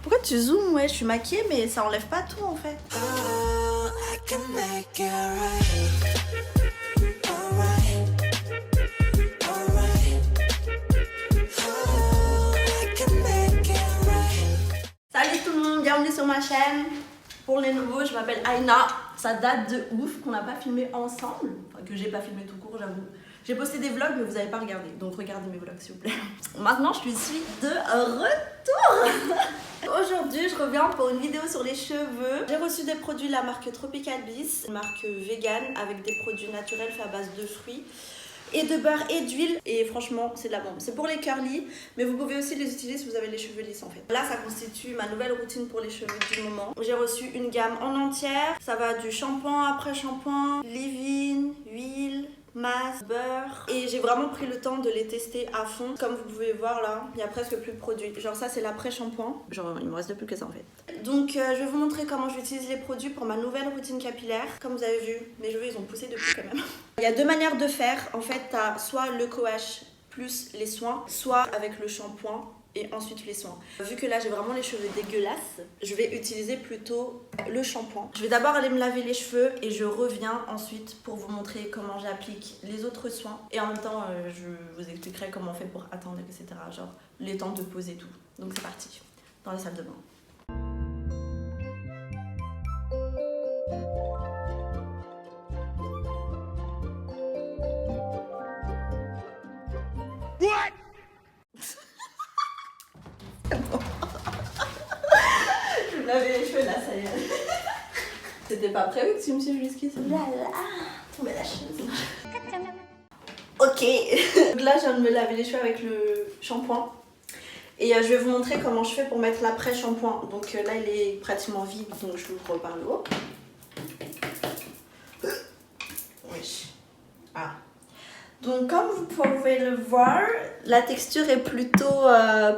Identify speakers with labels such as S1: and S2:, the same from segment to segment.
S1: Pourquoi tu zoomes? Ouais, je suis maquillée, mais ça enlève pas tout en fait. Salut tout le monde, bienvenue sur ma chaîne. Pour les nouveaux, je m'appelle Aina. Ça date de ouf qu'on n'a pas filmé ensemble. Enfin, que j'ai pas filmé tout court, j'avoue. J'ai posté des vlogs, mais vous n'avez pas regardé. Donc regardez mes vlogs, s'il vous plaît. Maintenant, je suis de retour. Aujourd'hui, je reviens pour une vidéo sur les cheveux. J'ai reçu des produits de la marque Tropical Bliss, une marque vegan avec des produits naturels faits à base de fruits et de beurre et d'huile, et franchement c'est de la bombe. C'est pour les curly, mais vous pouvez aussi les utiliser si vous avez les cheveux lisses en fait. Là ça constitue ma nouvelle routine pour les cheveux du moment. J'ai reçu une gamme en entière, ça va du shampoing après shampoing, leave-in, huile, masque, beurre, et j'ai vraiment pris le temps de les tester à fond. Comme vous pouvez voir là, il y a presque plus de produits. Genre ça c'est l'après-shampoing, genre il me reste plus que ça en fait. Donc je vais vous montrer comment j'utilise les produits pour ma nouvelle routine capillaire. Comme vous avez vu, mes cheveux ils ont poussé depuis quand même. Il y a deux manières de faire, en fait t'as soit le coash plus les soins, soit avec le shampoing et ensuite les soins. Vu que là j'ai vraiment les cheveux dégueulasses, je vais utiliser plutôt le shampoing. Je vais d'abord aller me laver les cheveux et je reviens ensuite pour vous montrer comment j'applique les autres soins. Et en même temps, je vous expliquerai comment on fait pour attendre, etc. Genre les temps de pose et tout. Donc c'est parti, dans la salle de bain. What? Je me lavais les cheveux là, ça y est. C'était pas prévu que tu me suives jusqu'ici. Là là, tomber la chaise. Ok, donc là je viens de me laver les cheveux avec le shampoing. Et je vais vous montrer comment je fais pour mettre l'après-shampoing. Donc là il est pratiquement vide, donc je l'ouvre par le haut. Oui. Ah. Donc comme vous pouvez le voir, la texture est plutôt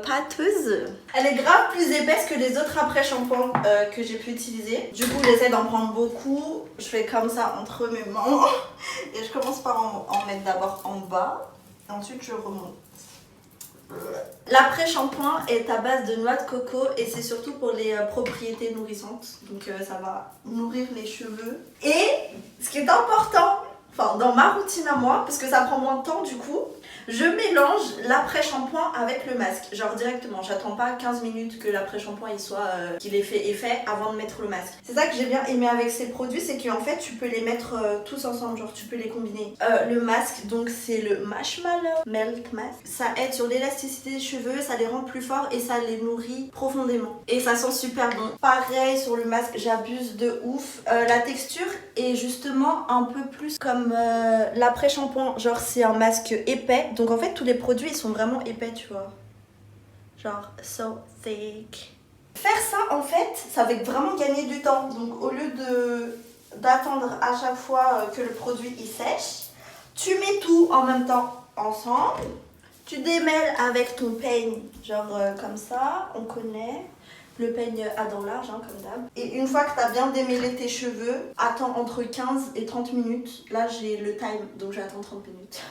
S1: pâteuse. Elle est grave plus épaisse que les autres après-shampoings que j'ai pu utiliser. Du coup j'essaie d'en prendre beaucoup. Je fais comme ça entre mes mains. Et je commence par en mettre d'abord en bas. Et ensuite je remonte. L'après-shampoing est à base de noix de coco et c'est surtout pour les propriétés nourrissantes. Donc ça va nourrir les cheveux. Et ce qui est important, enfin dans ma routine à moi, parce que ça prend moins de temps du coup, je mélange l'après-shampoing avec le masque, genre directement. J'attends pas 15 minutes que l'après-shampoing il soit qu'il ait fait effet avant de mettre le masque. C'est ça que j'ai bien aimé avec ces produits, c'est qu'en fait tu peux les mettre tous ensemble, genre tu peux les combiner. Le masque, donc c'est le Marshmallow Melt Mask. Ça aide sur l'élasticité des cheveux, ça les rend plus forts et ça les nourrit profondément. Et ça sent super bon. Pareil sur le masque, j'abuse de ouf. La texture est justement un peu plus comme l'après-shampoing, genre c'est un masque épais. Donc en fait tous les produits ils sont vraiment épais, tu vois. Genre so thick. Faire ça en fait, ça va vraiment gagner du temps. Donc au lieu d'attendre à chaque fois que le produit il sèche, tu mets tout en même temps ensemble. Tu démêles avec ton peigne, genre comme ça, on connaît. Le peigne à dents larges, hein, comme d'hab. Et une fois que tu as bien démêlé tes cheveux, attends entre 15 et 30 minutes. Là, j'ai le time, donc j'attends 30 minutes.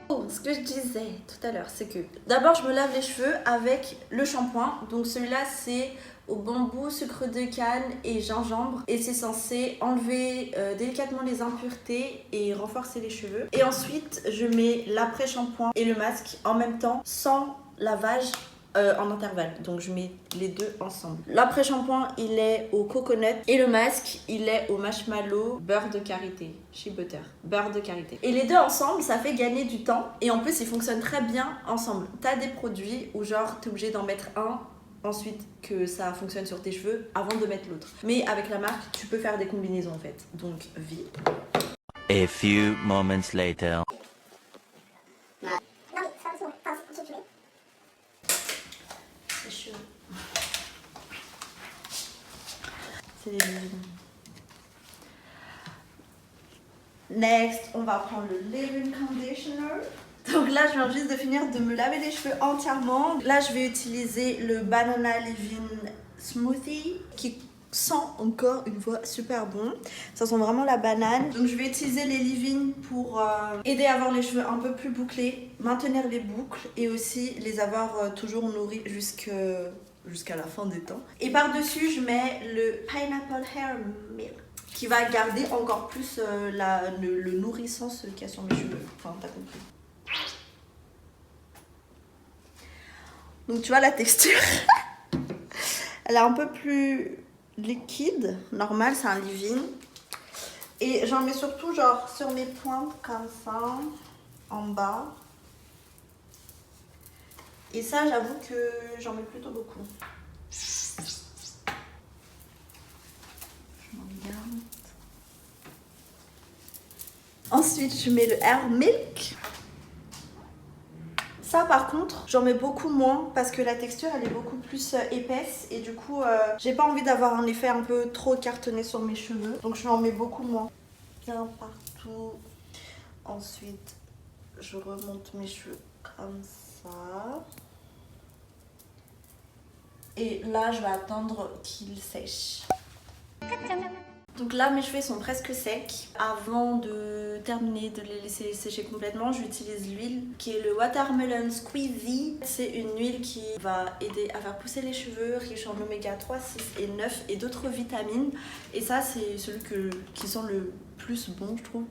S1: Oh, ce que je disais tout à l'heure, c'est que d'abord, je me lave les cheveux avec le shampoing. Donc celui-là, c'est au bambou, sucre de canne et gingembre. Et c'est censé enlever délicatement les impuretés et renforcer les cheveux. Et ensuite, je mets l'après-shampoing et le masque en même temps, sans lavage. En intervalle, donc je mets les deux ensemble. L'après-shampoing il est au coconut et le masque il est au marshmallow beurre de karité, shea butter, beurre de karité. Et les deux ensemble ça fait gagner du temps et en plus ils fonctionnent très bien ensemble. T'as des produits où genre t'es obligé d'en mettre un ensuite que ça fonctionne sur tes cheveux avant de mettre l'autre. Mais avec la marque tu peux faire des combinaisons en fait, donc vie.
S2: A few moments later.
S1: Next, on va prendre le leave-in conditioner. Donc là, je viens juste de finir de me laver les cheveux entièrement. Là, je vais utiliser le Banana Leave-in Smoothie qui sent encore une fois super bon. Ça sent vraiment la banane. Donc je vais utiliser les leave-in pour aider à avoir les cheveux un peu plus bouclés, maintenir les boucles et aussi les avoir toujours nourris jusque jusqu'à la fin des temps. Et par-dessus, je mets le Pineapple Hair Milk qui va garder encore plus le nourrissance qu'il y a sur mes cheveux. Enfin, t'as compris. Donc tu vois la texture, elle est un peu plus liquide. Normal, c'est un leave-in. Et j'en mets surtout genre sur mes pointes comme ça, en bas. Et ça, j'avoue que j'en mets plutôt beaucoup. Je m'en garde. Ensuite, je mets le Hair Milk. Ça par contre, j'en mets beaucoup moins parce que la texture elle est beaucoup plus épaisse et du coup j'ai pas envie d'avoir un effet un peu trop cartonné sur mes cheveux. Donc je m'en mets beaucoup moins. Bien partout. Ensuite, je remonte mes cheveux comme ça. Et là, je vais attendre qu'ils sèchent. Donc là, mes cheveux sont presque secs. Avant de terminer de les laisser sécher complètement, j'utilise l'huile qui est le Watermelon Squeezy. C'est une huile qui va aider à faire pousser les cheveux, riche en oméga 3, 6 et 9 et d'autres vitamines. Et ça, c'est celui qui sent le plus bon, je trouve,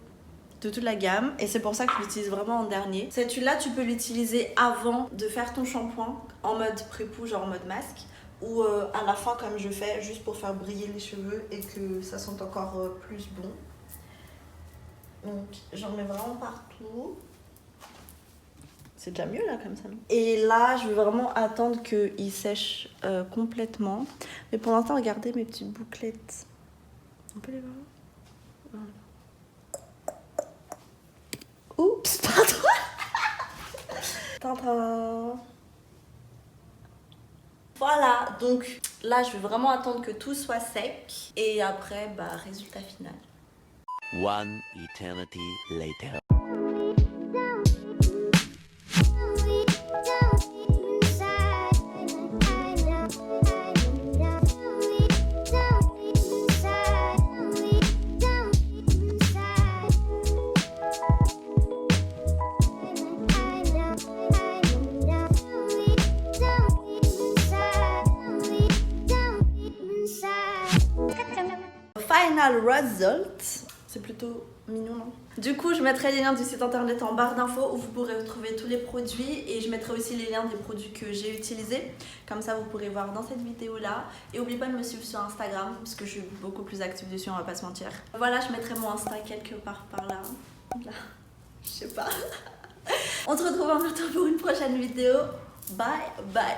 S1: de toute la gamme. Et c'est pour ça que je l'utilise vraiment en dernier. Cette huile-là, tu peux l'utiliser avant de faire ton shampoing en mode pré-pou, genre en mode masque. Ou à la fin comme je fais, juste pour faire briller les cheveux et que ça sente encore plus bon. Donc j'en mets vraiment partout. C'est déjà mieux là comme ça, non? Et là je vais vraiment attendre qu'il sèche complètement. Mais pour l'instant regardez mes petites bouclettes. On peut les voir? Voilà. Oups, pardon. Tadam. Voilà, donc là je vais vraiment attendre que tout soit sec et après, bah, résultat final.
S2: One eternity later.
S1: Final result, c'est plutôt mignon, non? Du coup, je mettrai les liens du site internet en barre d'infos où vous pourrez retrouver tous les produits et je mettrai aussi les liens des produits que j'ai utilisés. Comme ça, vous pourrez voir dans cette vidéo-là. Et n'oubliez pas de me suivre sur Instagram parce que je suis beaucoup plus active dessus, on va pas se mentir. Voilà, je mettrai mon Insta quelque part par là. Là, je sais pas. On se retrouve bientôt pour une prochaine vidéo. Bye bye.